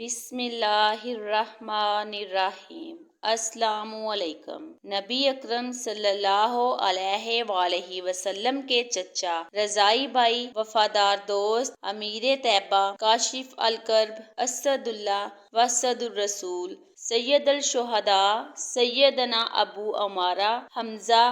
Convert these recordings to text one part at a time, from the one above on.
بسم اللہ الرحمن الرحیم۔ السلام علیکم۔ نبی اکرم صلی اللہ علیہ وآلہ وسلم کے چچا رضائی بھائی، وفادار دوست، امیر طیبہ، کاشف الکرب، اسد اللہ واسد الرسول، سید الشہداء، سیدنا ابو عمارہ حمزہ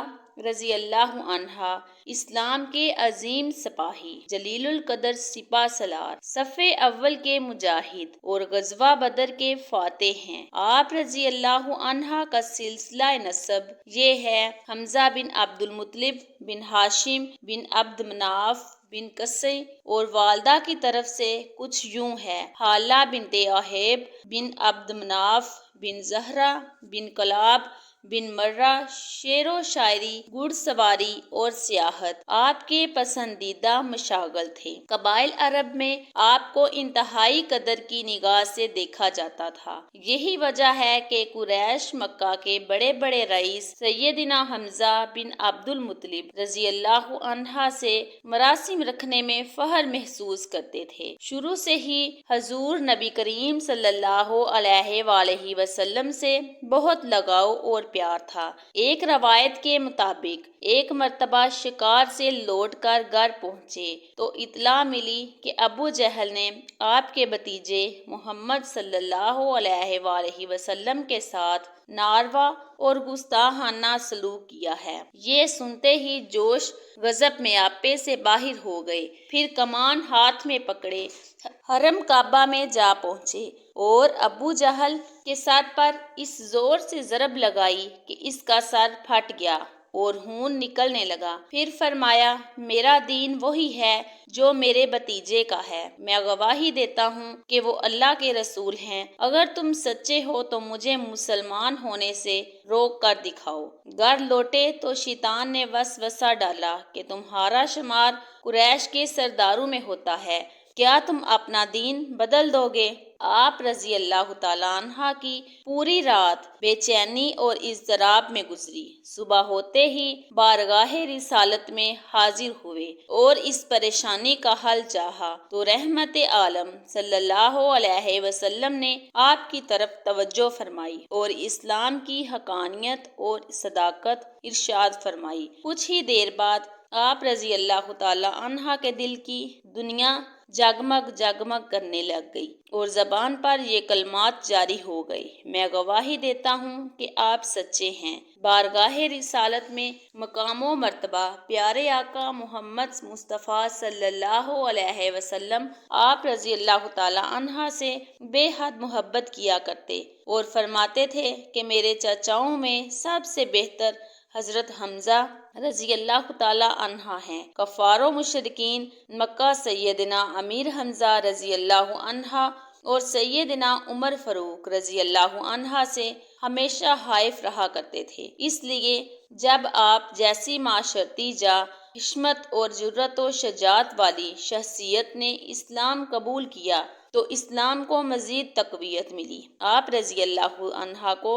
رضی اللہ عنہ، اسلام کے عظیم سپاہی، جلیل القدر سپہ سالار، صف اول کے مجاہد اور غزوہ بدر کے فاتح ہیں۔ آپ رضی اللہ عنہ کا سلسلہ نسب یہ ہے: حمزہ بن عبد المطلب بن ہاشم بن عبد مناف بن قصی، اور والدہ کی طرف سے کچھ یوں ہے: حالہ بنت وہب بن عبد مناف بن زہرہ بن کلاب بن مرہ۔ شعر و شاعری، گھڑ سواری اور سیاحت آپ کے پسندیدہ مشاغل تھے۔ قبائل عرب میں آپ کو انتہائی قدر کی نگاہ سے دیکھا جاتا تھا۔ یہی وجہ ہے کہ قریش مکہ کے بڑے بڑے رئیس سیدنا حمزہ بن عبد المطلب رضی اللہ عنہ سے مراسم رکھنے میں فخر محسوس کرتے تھے۔ شروع سے ہی حضور نبی کریم صلی اللہ علیہ وآلہ وسلم سے بہت لگاؤ اور پیار تھا۔ ایک روایت کے مطابق ایک مرتبہ شکار سے لوٹ کر گھر پہنچے تو اطلاع ملی کہ ابو جہل نے آپ کے بھتیجے محمد صلی اللہ علیہ وآلہ وسلم کے ساتھ ناروا اور گستاخانہ سلوک کیا ہے۔ یہ سنتے ہی جوش غضب میں آپے سے باہر ہو گئے، پھر کمان ہاتھ میں پکڑے حرم کعبہ میں جا پہنچے اور ابو جہل کے سر پر اس زور سے ضرب لگائی کہ اس کا سر پھٹ گیا اور خون نکلنے لگا۔ پھر فرمایا: میرا دین وہی ہے جو میرے بھتیجے کا ہے۔ میں گواہی دیتا ہوں کہ وہ اللہ کے رسول ہیں۔ اگر تم سچے ہو تو مجھے مسلمان ہونے سے روک کر دکھاؤ۔ گھر لوٹے تو شیطان نے وسوسہ ڈالا کہ تمہارا شمار قریش کے سرداروں میں ہوتا ہے، کیا تم اپنا دین بدل دو گے؟ آپ رضی اللہ تعالیٰ عنہ کی پوری رات بے چینی اور اضطراب میں گزری۔ صبح ہوتے ہی بارگاہ رسالت میں حاضر ہوئے اور اس پریشانی کا حل چاہا تو رحمت عالم صلی اللہ علیہ وسلم نے آپ کی طرف توجہ فرمائی اور اسلام کی حقانیت اور صداقت ارشاد فرمائی۔ کچھ ہی دیر بعد آپ رضی اللہ تعالیٰ عنہ کے دل کی دنیا جگمگ جگمگ کرنے لگ گئی اور زبان پر یہ کلمات جاری ہو گئے: میں گواہی دیتا ہوں کہ آپ سچے ہیں۔ بارگاہ رسالت میں مقام و مرتبہ پیارے آقا محمد مصطفیٰ صلی اللہ علیہ وسلم آپ رضی اللہ تعالیٰ عنہ سے بے حد محبت کیا کرتے اور فرماتے تھے کہ میرے چچاؤں میں سب سے بہتر حضرت حمزہ رضی اللہ تعالیٰ عنہ ہیں۔ کفار و مشرکین مکہ سیدنا امیر حمزہ رضی اللہ عنہ اور سیدنا عمر فاروق رضی اللہ عنہ سے ہمیشہ حائف رہا کرتے تھے۔ اس لیے جب آپ جیسی معاشرتی جا، حشمت اور جرأت و شجاعت والی شخصیت نے اسلام قبول کیا تو اسلام کو مزید تقویت ملی۔ آپ رضی اللہ عنہ کو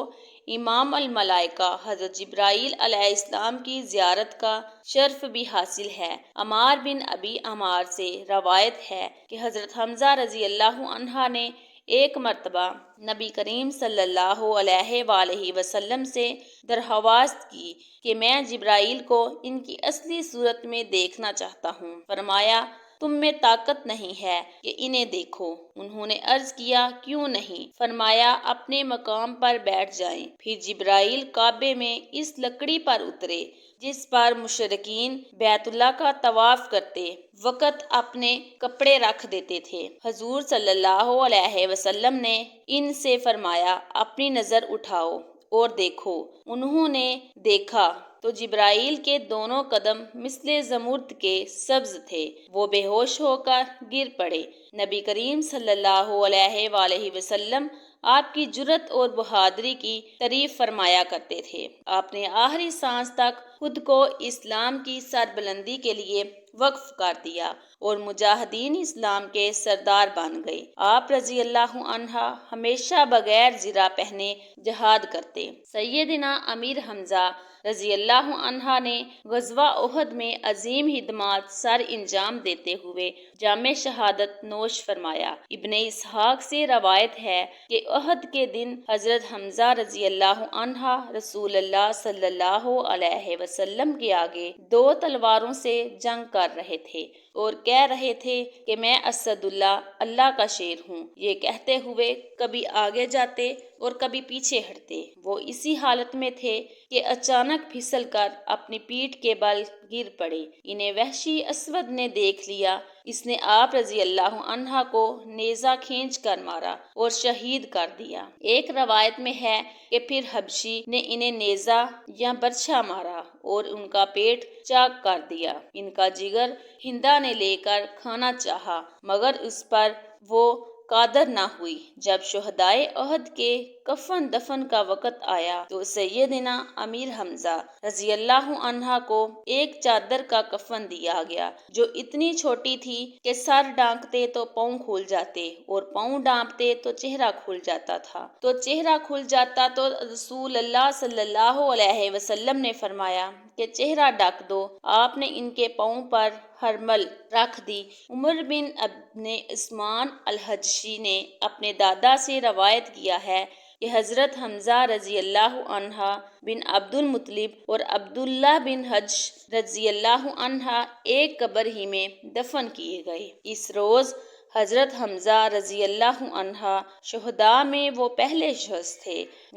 امام الملائکہ حضرت جبرائیل علیہ السلام کی زیارت کا شرف بھی حاصل ہے۔ عمار بن ابی عمار سے روایت ہے کہ حضرت حمزہ رضی اللہ عنہ نے ایک مرتبہ نبی کریم صلی اللہ علیہ وآلہ وسلم سے درخواست کی کہ میں جبرائیل کو ان کی اصلی صورت میں دیکھنا چاہتا ہوں۔ فرمایا: تم میں طاقت نہیں ہے کہ انہیں دیکھو۔ انہوں نے عرض کیا: کیوں نہیں؟ فرمایا: اپنے مقام پر بیٹھ جائیں۔ پھر جبرائیل کعبے میں اس لکڑی پر اترے جس پر مشرکین بیت اللہ کا طواف کرتے وقت اپنے کپڑے رکھ دیتے تھے۔ حضور صلی اللہ علیہ وسلم نے ان سے فرمایا: اپنی نظر اٹھاؤ اور دیکھو۔ انہوں نے دیکھا تو جبرائیل کے دونوں قدم مثل زمرد کے سبز تھے۔ وہ بے ہوش ہو کر گر پڑے۔ نبی کریم صلی اللہ علیہ وآلہ وسلم آپ کی جرأت اور بہادری کی تعریف فرمایا کرتے تھے۔ آپ نے آخری سانس تک خود کو اسلام کی سربلندی کے لیے وقف کر دیا اور مجاہدین اسلام کے سردار بن گئے۔ آپ رضی اللہ عنہ ہمیشہ بغیر زرہ پہنے جہاد کرتے۔ سیدنا امیر حمزہ رضی اللہ عنہ نے غزوہ احد میں عظیم خدمات سر انجام دیتے ہوئے جام شہادت نوش فرمایا۔ ابن اسحاق سے روایت ہے کہ احد کے دن حضرت حمزہ رضی اللہ عنہ رسول اللہ صلی اللہ علیہ وسلم کے آگے 2 تلواروں سے جنگ کر رہے تھے اور کہہ رہے تھے کہ میں اسد اللہ کا شیر ہوں۔ یہ کہتے ہوئے کبھی آگے جاتے اور کبھی پیچھے ہٹتے۔ وہ اسی حالت میں تھے کہ اچانک پھسل کر اپنی پیٹھ کے بل گر پڑے۔ انہیں وحشی اسود نے دیکھ لیا۔ اس نے آپ رضی اللہ عنہ کو نیزہ کھینچ کر مارا اور شہید کر دیا۔ ایک روایت میں ہے کہ پھر حبشی نے انہیں نیزہ یا برچھا مارا اور ان کا پیٹ چاک کر دیا۔ ان کا جگر ہندا نے لے کر کھانا چاہا مگر اس پر وہ قادر نہ ہوئی۔ جب شہدائے احد کے کفن دفن کا وقت آیا تو سیدنا امیر حمزہ رضی اللہ عنہ کو ایک چادر کا کفن دیا گیا جو اتنی چھوٹی تھی کہ سر ڈھانکتے تو پاؤں کھل جاتے اور پاؤں ڈھانپتے تو چہرہ کھل جاتا تھا۔ تو چہرہ کھل جاتا تو رسول اللہ صلی اللہ علیہ وسلم نے فرمایا کہ چہرہ ڈھک دو۔ آپ نے ان کے پاؤں پر حرمل رکھ دی۔ عمر بن ابن عثمان الحجشی نے اپنے دادا سے روایت کیا ہے کہ حضرت حمزہ رضی اللہ عنہ بن عبد المطلب اور عبداللہ بن حجش رضی اللہ عنہ ایک قبر ہی میں دفن کیے گئے۔ اس روز حضرت حمزہ رضی اللہ عنہ شہداء میں وہ پہلے شخص تھے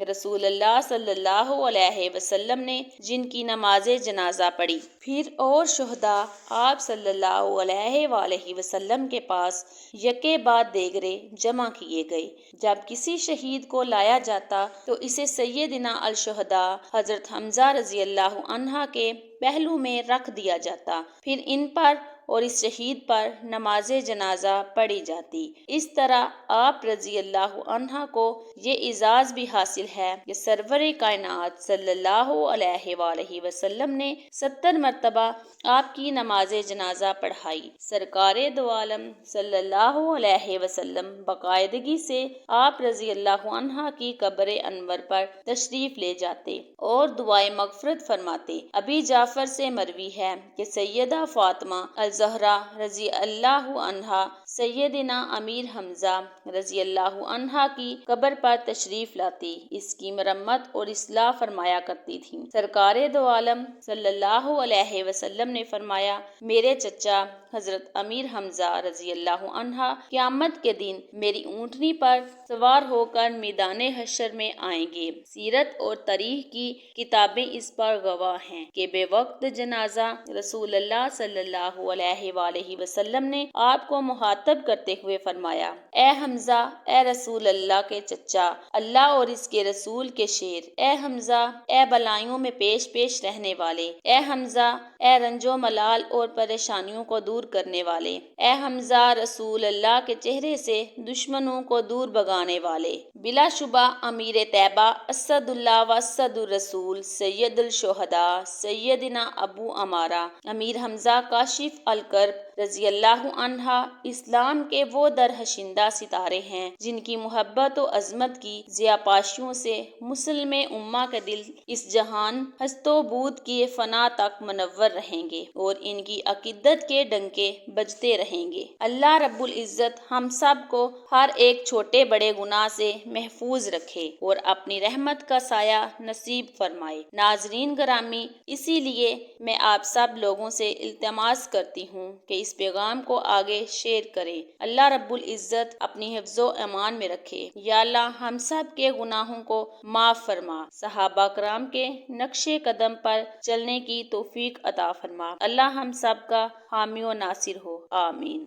رسول اللہ صلی اللہ علیہ وسلم نے جن کی نماز جنازہ پڑھی۔ پھر اور شہداء آپ صلی اللہ علیہ وآلہ وسلم کے پاس یکے بعد دیگرے جمع کیے گئے۔ جب کسی شہید کو لایا جاتا تو اسے سیدنا الشہداء حضرت حمزہ رضی اللہ عنہ کے پہلو میں رکھ دیا جاتا، پھر ان پر اور اس شہید پر نماز جنازہ پڑھی جاتی۔ اس طرح آپ رضی اللہ عنہ کو یہ اعزاز بھی حاصل ہے کہ سرور کائنات صلی اللہ علیہ وآلہ وسلم نے 70 مرتبہ آپ کی نماز جنازہ پڑھائی۔ سرکار دو عالم صلی اللہ علیہ وسلم باقاعدگی سے آپ رضی اللہ عنہ کی قبر انور پر تشریف لے جاتے اور دعائے مغفرت فرماتے۔ ابی جعفر سے مروی ہے کہ سیدہ فاطمہ الزہرا رضی اللہ عنہا سیدنا امیر حمزہ رضی اللہ عنہ کی قبر پر تشریف لاتی، اس کی مرمت اور اصلاح فرمایا کرتی تھیں۔ سرکار دو عالم صلی اللہ علیہ وسلم نے فرمایا، میرے چچا حضرت امیر حمزہ رضی اللہ عنہ قیامت کے دن میری اونٹنی پر سوار ہو کر میدان حشر میں آئیں گے۔ سیرت اور تاریخ کی کتابیں اس پر گواہ ہیں کہ بے وقت جنازہ رسول اللہ صلی اللہ علیہ وآلہ وسلم نے آپ کو مخاطب کرتے ہوئے فرمایا، اے حمزہ، اے رسول اللہ کے چچا، اللہ اور اس کے رسول کے شیر، اے حمزہ، اے بلائیوں میں پیش پیش رہنے والے، اے حمزہ، اے رنج و ملال اور پریشانیوں کو دور کرنے والے، اے حمزہ رسول اللہ کے چہرے سے دشمنوں کو دور بھگانے والے۔ بلا شبہ امیر طیبہ اسد اللہ و اسد الرسول سید الشہداء سیدنا ابو عمارہ امیر حمزہ کاشف الکرب رضی اللہ عنہ اسلام کے وہ درہشندہ ستارے ہیں جن کی محبت و عظمت کی ضیاءپاشیوں سے مسلم امہ کے دل اس جہان ہست و بود کی فنا تک منور رہیں گے اور ان کی عقیدت کے ڈنکے بجتے رہیں گے۔ اللہ رب العزت ہم سب کو ہر ایک چھوٹے بڑے گناہ سے محفوظ رکھے اور اپنی رحمت کا سایہ نصیب فرمائے۔ ناظرین گرامی، اسی لیے میں آپ سب لوگوں سے التماس کرتی ہوں کہ اس پیغام کو آگے شیئر کریں۔ اللہ رب العزت اپنی حفظ و امان میں رکھے۔ یا اللہ ہم سب کے گناہوں کو معاف فرما، صحابہ کرام کے نقش قدم پر چلنے کی توفیق عطا فرما۔ اللہ ہم سب کا حامی و ناصر ہو، آمین۔